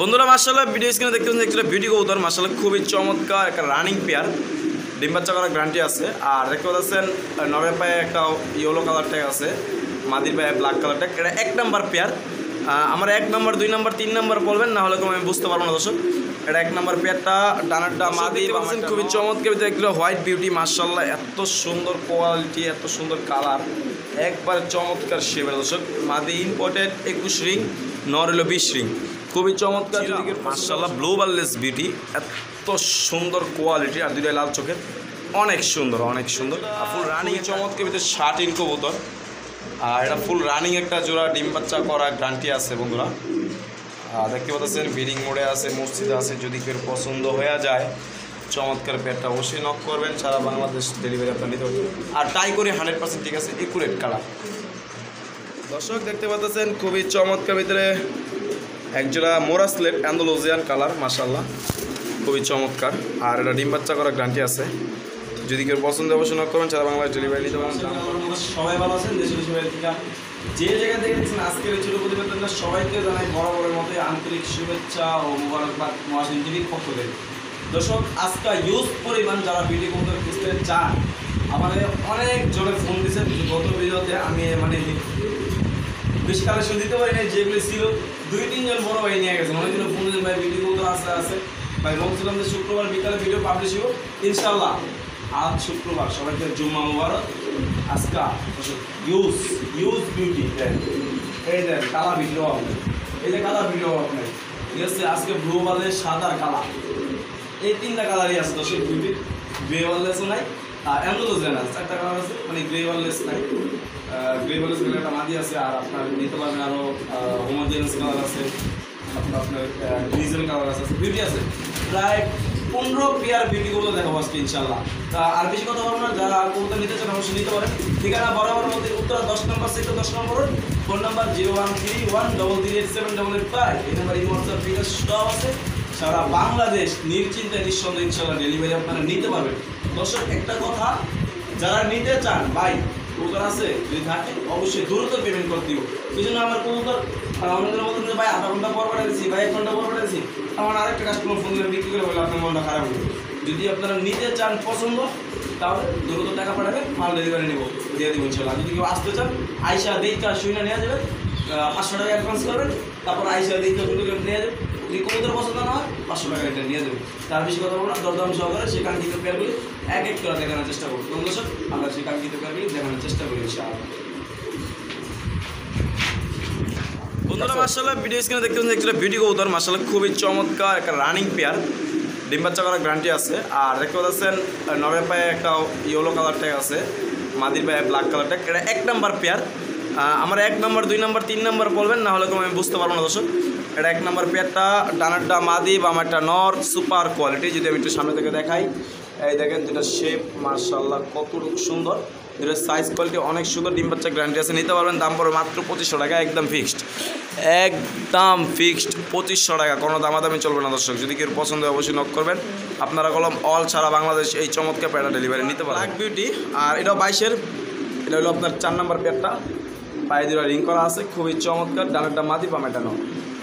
বন্ধুরা মাশাআল্লাহ ভিডিও স্ক্রিনে দেখতে পাচ্ছেন একটা বিউটি কবুতর মাশাআল্লাহ খুবই চমৎকার একটা রানিং পেয়ার ডিম বাচ্চা করার গ্যারান্টি আছে। আর দেখতে পাচ্ছেন নরের পায়ে একটা ইয়েলো কালার ট্যাগ আছে, মাদির পায়ে ব্ল্যাক কালার ট্যাগ। এটা 1 নাম্বার পেয়ার। আমার 1 নাম্বার 2 নাম্বার 3 নাম্বার বলবেন, না হলে আমি বুঝতে পারবো না দর্শক। এটা 1 নাম্বার পেয়ারটা ডানারটা মাদি পাচ্ছেন খুবই চমৎকার একটা হোয়াইট বিউটি মাশাআল্লাহ, এত সুন্দর কোয়ালিটি এত সুন্দর কালার, একবার চমৎকার শেপের দর্শক। মাদি ইম্পোর্টেড 21 রিং, নর হলো 20 রিং, খুবই চমৎকার মাশাআল্লাহ। ব্লু বারলেস বিউটি, এত সুন্দর কোয়ালিটি, আর দুইটা লাল চোখের, অনেক সুন্দর অনেক সুন্দর। ফুল রানিং চমৎকার ভিতরে 60 কবুতর। আর এটা ফুল রানিং একটা জোড়া ডিম বাচ্চা করা গ্যারান্টি আছে বন্ধুরা। দেখতে পাচ্ছেন ব্রিডিং মোডে আছে, মসজিদে আছে। যদি কেউ পছন্দ হয়ে যায় চমৎকার পেয়ারটা অবশ্যই নক করবেন, সারা বাংলাদেশ ডেলিভারি আপনার নিতে পারবেন। আর টাই করে 100% ঠিক আছে, একুরেট কালার। দর্শক দেখতে পাচ্ছেন খুবই চমৎকার ভিতরে একজোড়া মোরাসলেট অ্যান্ডালুজিয়ান কালার মাশাআল্লাহ, খুবই চমৎকার। আর এটা ডিম বাচ্চা করা গ্যারান্টি আছে। যদি কেউ পছন্দ অবশ্যই নক করবেন, সারা বাংলাদেশ ডেলিভারি নিতে পারবেন। সবাই ভালো আছেন, দেশের সবাই থেকে যে জায়গা থেকে দেখছেন আজকের এই ছোট প্রতিবেদনটা সবাইকে জানাই বরাবরের মতো আন্তরিক শুভেচ্ছা ও মুবারকবাদ মহাসিন টিভির পক্ষ থেকে। দর্শক আজকে ইউজ পরিমাণ যারা ভিডিও কবুতর খুঁজতে চান, আমাদের অনেক জনে ফোন দিয়েছে গত ভিডিওতে। আমি বেশি কালেকশন দিতে পারি না, যেগুলো ছিল 2-3 জন বড় ভাই নিয়ে গেছে। অনেকজন ফোন দিয়েছেন ভাই ভিডিও কবুতর আছে ভাই, বলছিলাম যে শুক্রবার বিকালে ভিডিও পাবলিশ হবো ইনশাল্লাহ। আজ শুক্রবার, সবাইকে জুম্মা মুবারক। আজকা ইউজ বিউটি এই দেন কালার ভিডিও হবে, এই যে কালার ভিডিও হবে ঠিক আছে। আজকে ব্লু বালে সাদার কালার, এই 3টা কালারই আছে দর্শক। বিউটি গ্রে ওয়ারলেস নাই, আর অ্যান্ডালুজিয়ান আছে 4টা কালার আছে, মানে গ্রে ওয়ারলেস নাই। গ্রে ওয়ারলেস একটা মাদি আছে। আর আপনার নিতে পারবেন আরও হোমোজেনাস কালার আছে, আপনার ডিজেল কালার আছে, বিউটি আছে প্রায় 15 পেয়ার বিউটি কবুতর দেখাবো আজকে ইনশাল্লাহ। আর বেশি কথা বলবো না, যারা কবুতর নিতে চান অবশ্যই নিতে পারেন। ঠিকানা বরাবর মধ্যে উত্তরা 10 নম্বর সেক্টর 10 নম্বর, ফোন নাম্বার 01313387885। এই নাম্বার হোয়াটসঅ্যাপ ফিগার সব আছে। সারা বাংলাদেশ নিশ্চিন্তে নিঃসন্দেহে ইনশাল্লাহ ডেলিভারি আপনারা নিতে পারবেন। দর্শক একটা কথা, যারা নিতে চান ভাই কবুতর আছে যদি থাকে অবশ্যই দ্রুত পেমেন্ট করে দিব। এই জন্য আমার কবুতর অনেকজন বলতেন যে ভাই আধা ঘন্টা পর পাঠিয়েছি, ভাই 1 ঘন্টা পর পাঠিয়েছি, আমার আরেকটা কাস্টমার ফোন করে বিক্রি করে বলে আপনার মনটা খারাপ হবে। যদি আপনারা নিতে চান পছন্দ, তাহলে দ্রুত টাকা পাঠাবেন, মাল ডেলিভারি নেবো, দিয়ে দেবো ইনশাল্লাহ। যদি কেউ আসতে চান আইসা দেখা শুনে নিয়ে যাবেন, 500 টাকা অ্যাডভান্স করবেন, তারপর আইসা দেখা শুনে নিয়ে যাবেন। যদি কবুতর পছন্দ না হয় 500 টাকা এটা নিয়ে যাবেন। তার বেশি কথা বলবো না, দরদাম সহকারে সেই কাঙ্ক্ষিত পেয়ারগুলি এক করে দেখানোর চেষ্টা করবো। দর্শক আমরা সেই কাঙ্ক্ষিত পেয়ারগুলি দেখানোর চেষ্টা করি ইনশাআল্লাহ। বন্ধুরা মাশাআল্লাহ ভিডিও স্ক্রিনে দেখতে পাচ্ছেন একটা বিউটি কবুতর মাশাআল্লাহ খুবই চমৎকার একটা রানিং পেয়ার ডিম বাচ্চা করার গ্যারান্টি আছে। আর দেখতে পাচ্ছেন নরের পায়ে একটা ইয়েলো কালার ট্যাগ আছে, মাদির পায়ে ব্ল্যাক কালার ট্যাগ। এটা 1 নাম্বার পেয়ার। আমার 1 নাম্বার 2 নাম্বার 3 নাম্বার বলবেন, না হলে আমি বুঝতে পারবো না দর্শক। এটা 1 নাম্বার পেয়ারটা, ডানারটা মাদি বামারটা নর, সুপার কোয়ালিটি। যদি আমি একটু সামনে থেকে দেখাই, এই দেখেন দুটা শেপ মাশাআল্লাহ কতটুকু সুন্দর, দুটোর সাইজ কোয়ালিটি অনেক সুন্দর। ডিম বাচ্চা গ্যারান্টি আছে, নিতে পারবেন। দাম পড়বে মাত্র 2500 টাকা, একদম ফিক্সড, একদম ফিক্সড 2500 টাকা, কোনো দামাদামি চলবে না দর্শক। যদি কেউ পছন্দ হয় অবশ্যই নক করবেন। আপনারা কলম অল সারা বাংলাদেশ এই চমৎকার পেয়ারটা ডেলিভারি নিতে পারেন। ব্ল্যাক বিউটি, আর এটাও 22-এর। এটা হলো আপনার 4 নাম্বার পেয়ারটা, পায়ে দুটো রিং করা আছে, খুবই চমৎকার। ডানারটা মাদি বামারটা নর,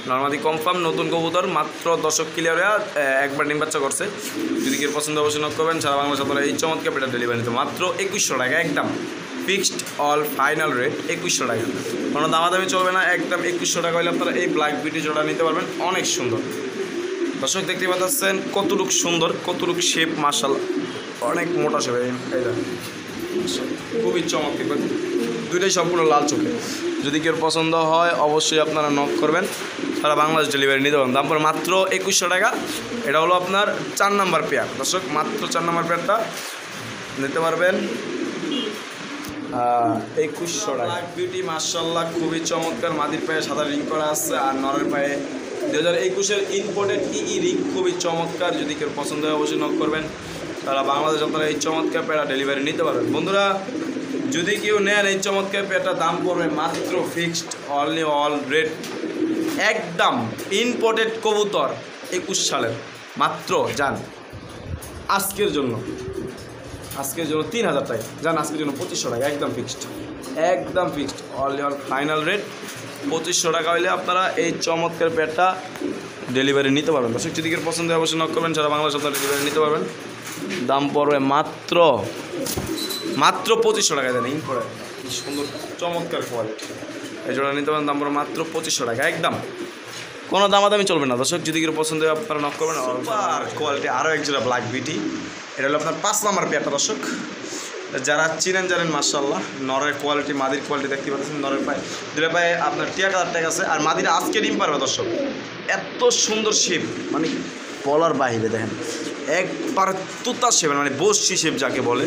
নর্মাদি কনফার্ম নতুন কবুতর, মাত্র দর্শক ক্লিয়ার হয়ে একবার ডিম বাচ্চা করছে। যদি কেউ পছন্দ অবশ্যই নক করবেন, সারা বাংলাদেশ আপনারা এই চমৎকার পেটা ডেলিভারি নিতে মাত্র 2100 টাকা, একদম ফিক্সড অল ফাইনাল রেট 2100 টাকা, কোনো দামাদামি চলবে না। একদম 2100 টাকা হলে আপনারা এই ব্ল্যাক বিউটি জোড়া নিতে পারবেন, অনেক সুন্দর। দর্শক দেখতে পাচ্ছেন কতটুক সুন্দর, কতটুক শেপ মাশাআল্লাহ, অনেক মোটা শেপ, এই খুবই চমৎকার, দুইটাই সম্পূর্ণ লাল চোখে। যদি কেউ পছন্দ হয় অবশ্যই আপনারা নক করবেন, সারা বাংলাদেশ ডেলিভারি নিতে পারবেন। দাম পড়ে মাত্র 2100 টাকা। এটা হলো আপনার 4 নাম্বার পেয়ার দর্শক, মাত্র 4 নাম্বার পেয়ারটা নিতে পারবেন 2100 টাকা। বিউটি মাশাআল্লাহ খুবই চমৎকার, মাদির পায়ে সাদা রিং করা আছে, আর নরের পায়ে 2021-এর ইম্পোর্টেড রিং, খুবই চমৎকার। যদি কেউ পছন্দ হয় অবশ্যই নক করবেন, তারা বাংলাদেশ আপনারা এই চমৎকার পেয়ারা ডেলিভারি নিতে পারবেন। বন্ধুরা যদি কেউ নেন এই চমৎকার পেয়ারটা দাম পড়বে মাত্র ফিক্সড অনলি অল রেট, একদম ইম্পোর্টেড কবুতর 21 সালের, মাত্র যান আজকের জন্য 3000 টাকা, যান আজকের জন্য 2500 টাকা, একদম ফিক্সড, একদম fixed only all final rate 2500 টাকা হইলে আপনারা এই চমৎকার পেয়ারটা ডেলিভারি নিতে পারবেন। দর্শক যদি কেউ পছন্দ হয় অবশ্যই নক করবেন, সারা বাংলাদেশ আপনারা ডেলিভারি নিতে পারবেন। দাম পড়বে মাত্র 2500 টাকা। দেন ইম্পোর্ট কি সুন্দর চমৎকার কোয়ালিটি, এই জোড়া নিতে পারেন। দাম পড়বে মাত্র 2500 টাকা একদম, কোনো দামাদামি চলবে না। দর্শক যদি কেউ পছন্দ হয় আপনারা নক করবেন। আর কোয়ালিটি আরও এক জোড়া ব্ল্যাক বিউটি, এটা হলো আপনার 5 নাম্বার পেয়ারটা। দর্শক যারা চিনেন জানেন মাশাআল্লাহ, নরের কোয়ালিটি মাদির কোয়ালিটি দেখতে পাচ্ছেন। নরের পায়ে দুটো পায়ে আপনার টিয়া কালার ট্যাগ আছে, আর মাদিরা আজকে ডিম পারবে। দর্শক এত সুন্দর শেপ, মানে বলার বাহিরে। দেখেন একবার তুতা শেপের, মানে বসি শেপ যাকে বলে।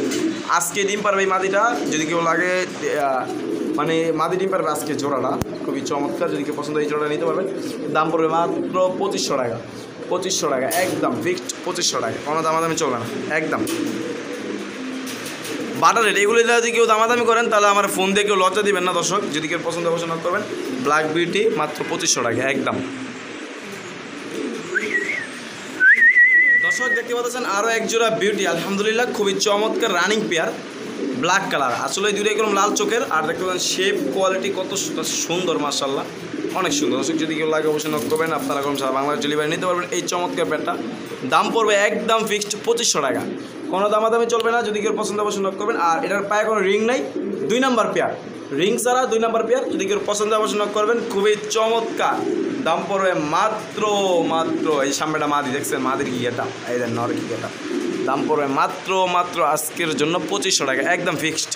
আজকে ডিম পারবে এই মাদিটা, যদি কেউ লাগে মানে মাদি ডিম পারবে আজকে জোড়াটা, খুবই চমৎকার। যদি কেউ পছন্দ এই জোড়াটা নিতে পারবেন। দাম পড়বে মাত্র 2500 টাকা। 2500 টাকা একদম ফিক্সড 2500 টাকা, কোনো দামাদামি চলবে না একদম। বাটার রেট এগুলো যদি কেউ দামাদামি করেন তাহলে আমার ফোন দিয়ে কেউ লজ্জা দিবেন না। দর্শক যদি কেউ পছন্দ অবশ্যই নক করবেন। ব্ল্যাক বিউটি মাত্র 2500 টাকা একদম। দর্শক দেখতে পাচ্ছেন আরও এক জোড়া বিউটি, আলহামদুলিল্লাহ খুবই চমৎকার রানিং পেয়ার, ব্ল্যাক কালার। আসলে দুটোই কোনো লাল চোখের, আর দেখতে পাচ্ছেন শেপ কোয়ালিটি কত সুন্দর মাশাআল্লাহ, অনেক সুন্দর। দর্শক যদি কেউ লাগে অবশ্যই নক করবেন, আপনারা কোনো সারা বাংলাদেশ ডেলিভারি নিতে পারবেন। এই চমৎকার পেয়ারটা দাম পড়বে একদম ফিক্সড 2500 টাকা, কোনো দামাদামি চলবে না। যদি কেউ পছন্দ অবশ্যই নক করবেন। আর এটার পায়ে কোনো রিং নাই, 2 নাম্বার পেয়ার, রিং ছাড়া 2 নাম্বার পেয়ার। যদি কেউ পছন্দ অবশ্যই নক করবেন, খুবই চমৎকার। দাম পড়বে মাত্র এই সামনেটা মাদি দেখছেন, মাদির কি এটা, এই দেন নর কি এটা। দাম পড়বে মাত্র আজকের জন্য 2500 টাকা একদম ফিক্সড,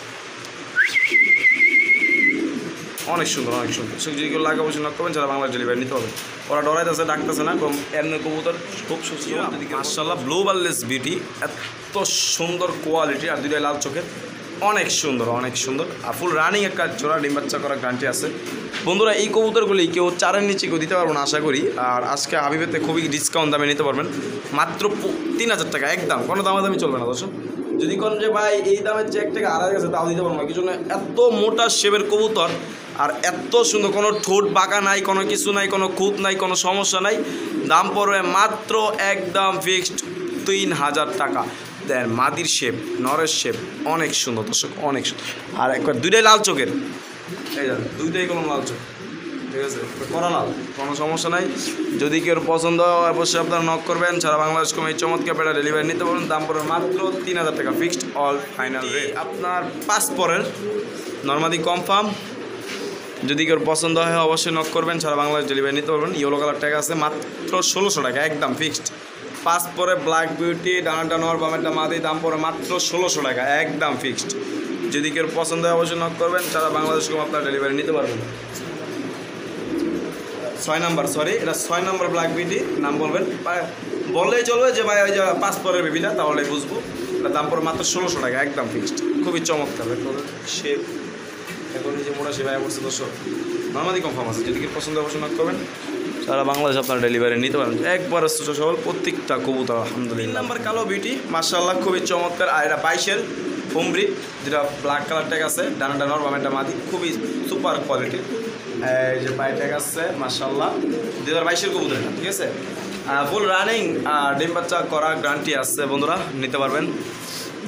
অনেক সুন্দর অনেক সুন্দর। যদি কেউ লাগে অবশ্যই নক করবেন, যারা বাংলাদেশ ডেলিভারি নিতে হবে। ওরা ডরাইতেছে ডাকতেছে না, এর কবুতর খুব সুন্দর মাশাআল্লাহ। ব্লু বার্লেস বিউটি, এত সুন্দর কোয়ালিটি, আর দুইটাই লাল চোখের, অনেক সুন্দর অনেক সুন্দর। আর ফুল রানিং একটা জোড়া ডিম বাচ্চা করার গ্যারান্টি আছে। বন্ধুরা এই কবুতরগুলি কেউ 4-এর নিচে কেউ দিতে পারবো না আশা করি। আর আজকে হাবিবেতে খুবই ডিসকাউন্ট দামে নিতে পারবেন, মাত্র 3000 টাকা একদম, কোনো দামাদামি চলবে না। দর্শক যদি কোন যে ভাই এই দামের চেক থেকে আড়াই গেছে তাও দিতে পারবো না, কিছু না। এত মোটা শেপের কবুতর আর এত সুন্দর, কোনো ঠোঁট বাঁকা নাই, কোনো কিছু নাই, কোনো খুঁত নাই, কোনো সমস্যা নাই। দাম পড়বে মাত্র একদম ফিক্সড 3000 টাকা। দেন মাদির শেপ, নরের শেপ, অনেক সুন্দর দর্শক, অনেক সুন্দর। আর একবার দুইটাই লাল চোখের, এই জান দুইটাই কোনো লাল চোখ, ঠিক আছে, করা লাল, কোনো সমস্যা নাই। যদি কেউ পছন্দ হয় অবশ্যই আপনারা নক করবেন। সারা বাংলাদেশ কমে চমৎকার পেটা ডেলিভারি নিতে পারেন। দাম পড়বে মাত্র 3000 টাকা ফিক্সড অল ফাইনাল রেট। আপনার পাসপোর্টের নর্মালি কনফার্ম, যদি কেউ পছন্দ হয় অবশ্যই নক করবেন। সারা বাংলাদেশ ডেলিভারি নিতে পারবেন। ইয়েলো কালার ট্যাগ আছে, মাত্র 1600 টাকা একদম ফিক্সড। পাঁচ পরে ব্ল্যাক বিউটি, ডানাটা নর বামেরটা মাদি, দাম পড়ে মাত্র 1600 টাকা একদম ফিক্সড। যদি কেউ পছন্দ হয় অবশ্যই নক করবেন। সারা বাংলাদেশ কম আপনার ডেলিভারি নিতে পারবেন। 6 নাম্বার, সরি এটা 6 নাম্বার ব্ল্যাক বিউটি, নাম বলবেন, বললেই চলবে যে ভাই ওই যে 5 পরের বেবিটা, তাহলে বুঝবো। এটার দাম পড়ে মাত্র 1600 টাকা একদম ফিক্সড, খুবই চমৎকার শেপ। এখন এই যে মোটা সে ভাই বলছে দর্শক নর্মালি কনফার্ম আছে। যদি কেউ পছন্দ অবশ্যই নক করবেন। সারা বাংলাদেশ আপনার ডেলিভারি নিতে পারেন একবার সহল প্রত্যেকটা কবুতর আলহামদুলিল্লাহ। 3 নাম্বার কালো বিউটি মাশাআল্লাহ খুবই চমৎকার। আর এটা 22-এর হোমব্রি, যেটা ব্ল্যাক কালার ট্যাগ আছে, ডানাটা নর বামেরটা মাদি, খুবই সুপার কোয়ালিটির। এই যে পাই ট্যাগ আছে মাশাআল্লাহ, 2022-এর কবুতর এটা, ঠিক আছে। ফুল রানিং ডিম বাচ্চা করা গ্যারান্টি আছে, বন্ধুরা নিতে পারবেন।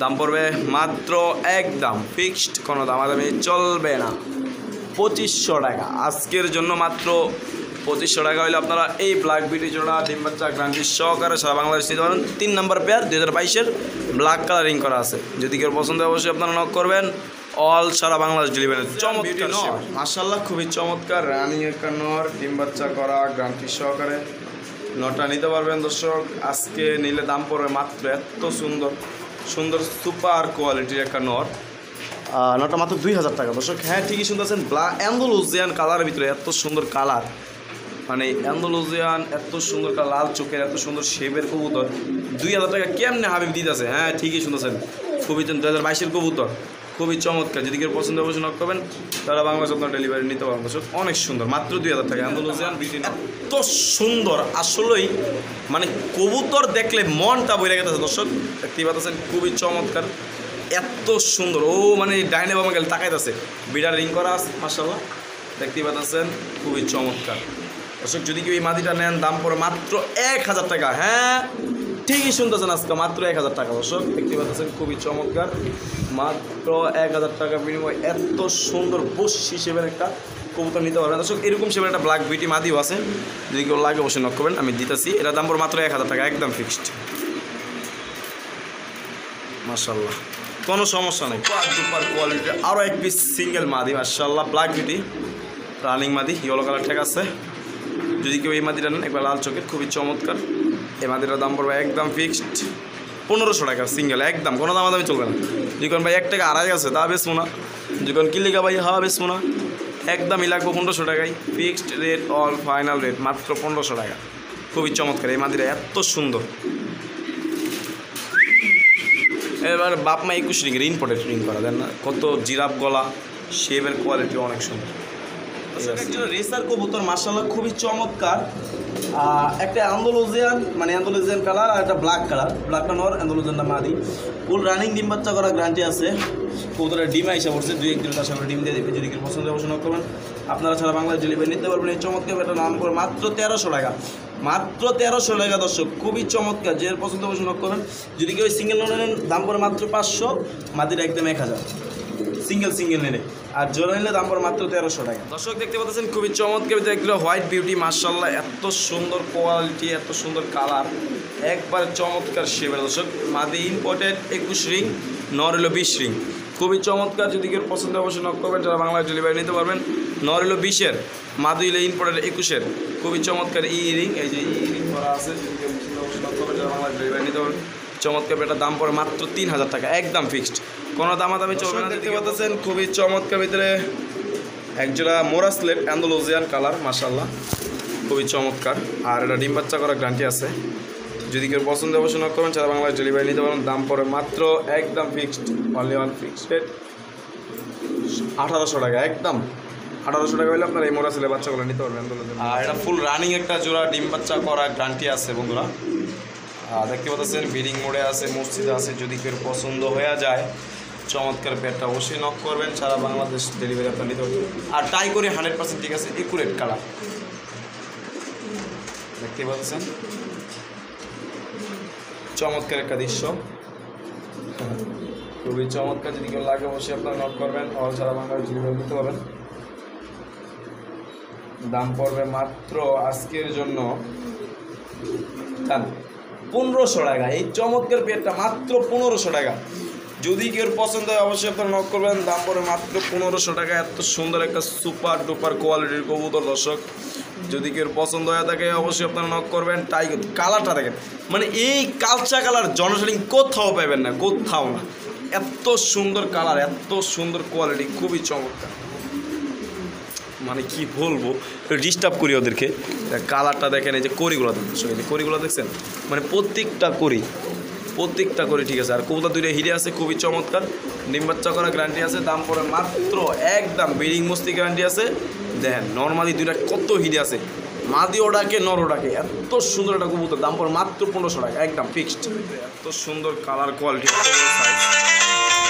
দাম পড়বে মাত্র একদম ফিক্সড, কোনো দামাদামি চলবে না, 2500 টাকা আজকের জন্য। মাত্র 2500 টাকা হলে আপনারা এই ব্ল্যাক বিউটি জোড়া ডিম বাচ্চা গ্যারান্টি সহকারে সারা বাংলাদেশ নিতে পারেন। 3 নাম্বার পেয়ার 2022-এর ব্ল্যাক কালারিং করা আছে। যদি কেউ পছন্দ হয় অবশ্যই আপনারা নক করবেন। অল সারা বাংলাদেশ ডেলিভারি। চমৎকার মাশাআল্লাহ, খুবই চমৎকার রানিং একটা নর, ডিম বাচ্চা করা গ্যারান্টি সহকারে নটা নিতে পারবেন। দর্শক আজকে নিলে দাম পড়বে মাত্র, এত সুন্দর সুন্দর সুপার কোয়ালিটির একটা নর, নটা মাত্র 2000 টাকা। দর্শক হ্যাঁ ঠিকই শুনতেছেন, অ্যান্ডালুজিয়ান কালারের ভিতরে এত সুন্দর কালার, মানে অ্যান্ডালুজিয়ান এত সুন্দর লাল চোখের এত সুন্দর শেপের কবুতর 2000 টাকা কেমনে হাবিব দিতেছে। হ্যাঁ ঠিকই শুনতেছেন, খুবই 2022-এর কবুতর, খুবই চমৎকার। যদি কেউ পছন্দ অবশ্যই নক করবেন। তারা বাংলাদেশ আপনার ডেলিভারি নিতে পারবেন। দর্শক অনেক সুন্দর, মাত্র 2000 টাকা অ্যান্ডালুজিয়ান বিউটি, এত সুন্দর আসলেই, মানে কবুতর দেখলে মনটা বইরে গেছে। দর্শক দেখতেই পাচ্ছেন খুবই চমৎকার, এত সুন্দর। ও মানে ডাইনে বামে গেলে তাকাইতেছে, বিড়ার রিং করা আছে মাশাআল্লাহ, দেখতেই পাচ্ছেন খুবই চমৎকার। দর্শক যদি কেউ এই মাদিটা নেন দাম পড়ে মাত্র 1000 টাকা। হ্যাঁ ঠিকই শুনতেছেন, আজকে মাত্র 1000 টাকা। দর্শক দেখতে পাচ্ছেন খুবই চমৎকার, মাত্র 1000 টাকা বিনিময় এত সুন্দর বস হিসেবের একটা কবুতর নিতে পারবেন দর্শক। এরকম সেবার একটা ব্ল্যাক বিউটি মাদিও আছে, যদি কেউ লাগে অবশ্যই নক করবেন, আমি দিতেছি। এটা দাম পড়বে মাত্র 1000 টাকা, একদম ফিক্সড। মাশাআল্লাহ, কোনো সমস্যা নেই, সুপার কোয়ালিটির আরও এক পিস সিঙ্গেল মাদি মাশাআল্লাহ, ব্ল্যাক বিউটি রানিং মাদি, ইয়েলো কালার ঠিক আছে। যদি কেউ এই মাদিটা নেন একবার লাল চোখের, খুবই চমৎকার। এই মাদিটার দাম পড়বে একদম ফিক্সড 1500 টাকা সিঙ্গেল, একদম কোনো দামাদামি চলবে না। যখন ভাই 1 টাকা আড়াই আছে তা বেচবো না, যখন কিলিকা ভাই হাওয়া বেচবো না, একদমই লাগবো 1500 টাকায়, fixed rate, all final rate মাত্র 1500 টাকা। খুবই চমৎকার এই মাদিটা, এত সুন্দর। এবার বাপ মা 21 রিংয়ের ইম্পোর্টেড রিং করা দেন না, কত জিরাফ গলা, শেপের কোয়ালিটি অনেক সুন্দর। একজন রেসার কবুতর মাশাআল্লাহ খুবই চমৎকার। একটা অ্যান্ডালুজিয়ান মানে অ্যান্ডালুজিয়ান কালার আর একটা ব্ল্যাক কালার, ব্ল্যাকটা নর অ্যান্ডালুজিয়ানটা মাদি, ফুল রানিং ডিম বাচ্চা করা গ্যারান্টি আছে। কবুতরের ডিম আইসা পড়ছে, 2-1 দিন তার সামনে ডিম দিয়ে দেবে। যদি কেউ পছন্দ পছন্দ করবেন আপনারা ছাড়া বাংলাদেশ ডেলিভারি নিতে পারবেন। এই চমৎকার একটা নাম করে মাত্র 1300 টাকা, মাত্র 1300 টাকা দর্শক, খুবই চমৎকার। যে পছন্দ পছন্দ করবেন। যদি কেউ সিঙ্গেল নেন দাম করে মাত্র 500, মাদির একদম 1000 সিঙ্গেল নিলে, আর জোড়া নিলে দাম পড়ে মাত্র 1300 টাকা। দর্শক দেখতে পাচ্ছেন খুবই চমৎকার একটা হোয়াইট বিউটি মাশাআল্লাহ, এত সুন্দর কোয়ালিটি, এত সুন্দর কালার, একবার চমৎকার শেপের দর্শক। মাদি ইম্পোর্টেড 21 রিং, নর হলো 20 রিং, খুবই চমৎকার। যদি কেউ পছন্দ অবশ্যই নক করবেন, যারা বাংলাদেশ ডেলিভারি নিতে পারবেন। নর হলো 20-এর, মাদি হলো ইম্পোর্টেড 21-এর, খুবই চমৎকার ই রিং, এই যে ই রিং করা আছে। যদি কেউ পছন্দ অবশ্যই নক করবেন, যারা বাংলাদেশ ডেলিভারি নিতে পারবেন। চমৎকার এটার দাম পড়ে মাত্র 3000 টাকা, একদম ফিক্সড, কোনো দামাদামি চলবে না। দেখতে পাচ্ছেন খুবই চমৎকার ভিতরে একজোড়া মোরাসলেট অ্যান্ডালুজিয়ান কালার মাশাআল্লাহ, খুবই চমৎকার। আর এটা ডিম বাচ্চা করা গ্যারান্টি আছে। যদি কেউ পছন্দ অবশ্যই নক করবেন, যারা বাংলাদেশ ডেলিভারি নিতে পারেন। দাম পড়ে মাত্র একদম fixed, only one fixed rate 1800 টাকা, একদম 1800 টাকা হলে আপনার এই মোরাসলের বাচ্চাগুলো নিতে পারবেন। আর এটা ফুল রানিং একটা জোড়া ডিম বাচ্চা করা গ্যারান্টি আছে বন্ধুরা। দেখতে পাচ্ছেন ব্রিডিং মোডে আছে, মসজিদে আছে। যদি কেউ পছন্দ হয়ে যায় চমৎকার পেটটা অবশ্যই নক করবেন, সারা বাংলাদেশ ডেলিভারি আপনার নিতে পারবেন। আর টাই করে 100% ঠিক আছে, একুরেট কালার দেখতে পাচ্ছেন, চমৎকার একটা দৃশ্য, খুবই চমৎকার। যদি কেউ লাগে অবশ্যই আপনারা নক করবেন, অল সারা বাংলাদেশ ডেলিভারি নিতে পারবেন। দাম পড়বে মাত্র আজকের জন্য 1500 টাকা, এই চমৎকার পেটটা মাত্র 1500 টাকা। যদি কেউ পছন্দ হয় অবশ্যই আপনারা নক করবেন, দাম পড়ে মাত্র 1500 টাকা। এত সুন্দর একটা সুপার ডুপার কোয়ালিটির কবুতর দর্শক, যদি কেউ পছন্দ হয়ে থাকে অবশ্যই আপনারা নক করবেন। তাই কালারটা দেখেন, মানে এই কালচা কালার জনশালিং কোথাও পাবেন না, কোথাও না, এত সুন্দর কালার, এত সুন্দর কোয়ালিটি, খুবই চমৎকার। মানে কি বলবো, ডিস্টার্ব করি ওদেরকে। কালারটা দেখেন, এই যে করিগুলো দেখেন, এই যে করিগুলো দেখছেন, মানে প্রত্যেকটা করি ঠিক আছে। আর কবুতর দুইটা হিরে আছে, খুবই চমৎকার, ডিম বাচ্চা করা গ্যারান্টি আছে। দাম পড়ে মাত্র একদম ব্রিডিং মস্তি গ্যারান্টি আছে। দেখেন নর্মালি দুইটা কত হিরে আছে, মাদি ওটাকে নর ওটাকে, এত সুন্দর একটা কবুতর। দাম পড়ে মাত্র 1500 টাকা, একদম ফিক্সড। এত সুন্দর কালার কোয়ালিটি,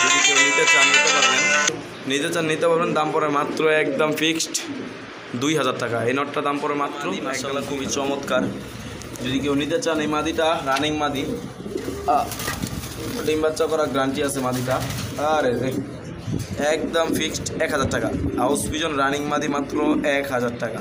যদি কেউ নিতে চান নিতে পারবেন। দাম পড়ে মাত্র একদম ফিক্সড 2000 টাকা। এই নটটা দাম পড়ে মাত্র, মাশাআল্লাহ খুবই চমৎকার। যদি কেউ নিতে চান এই মাদিটা, রানিং মাদি, ডিম বাচ্চা করা গ্যারান্টি আছে মাদিটা। আরে একদম ফিক্সড 1000 টাকা। হাউস পিজন রানিং মাদি মাত্র 1000 টাকা।